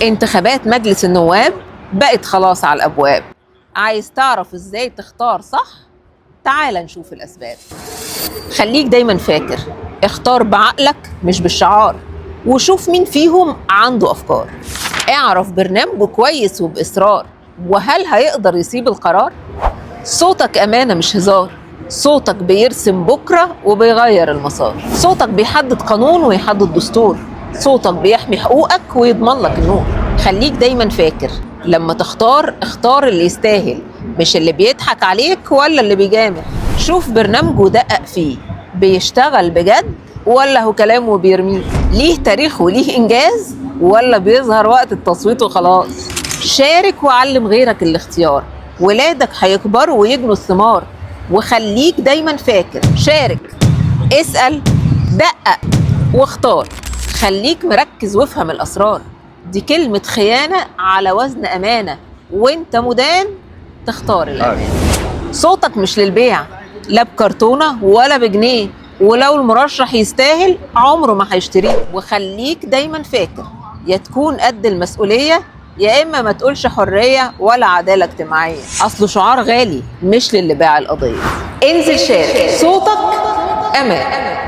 انتخابات مجلس النواب بقت خلاص على الأبواب. عايز تعرف ازاي تختار صح؟ تعال نشوف الأسباب. خليك دايما فاكر، اختار بعقلك مش بالشعار، وشوف مين فيهم عنده أفكار. اعرف برنامجه كويس وبإصرار، وهل هيقدر يسيب القرار؟ صوتك أمانة مش هزار، صوتك بيرسم بكرة وبيغير المسار. صوتك بيحدد قانون ويحدد دستور، صوتك بيحمي حقوقك ويضمن لك النور. خليك دايما فاكر، لما تختار اختار اللي يستاهل، مش اللي بيضحك عليك ولا اللي بيجامل. شوف برنامجه دقق فيه، بيشتغل بجد ولا هو كلام وبيرميه؟ ليه تاريخ وليه إنجاز ولا بيظهر وقت التصويت وخلاص؟ شارك وعلم غيرك الاختيار، ولادك هيكبروا ويجنوا الثمار. وخليك دايما فاكر، شارك، اسأل، دقق واختار. خليك مركز وافهم الأسرار، دي كلمة خيانة على وزن أمانة، وانت مدان تختار الأمان. صوتك مش للبيع، لا بكرتونة ولا بجنيه، ولو المرشح يستاهل عمره ما هيشتريه. وخليك دايما فاكر، يا تكون قد المسؤولية يا إما ما تقولش حرية ولا عدالة اجتماعية. أصله شعار غالي مش للي باع القضية. انزل شارك، صوتك أمان.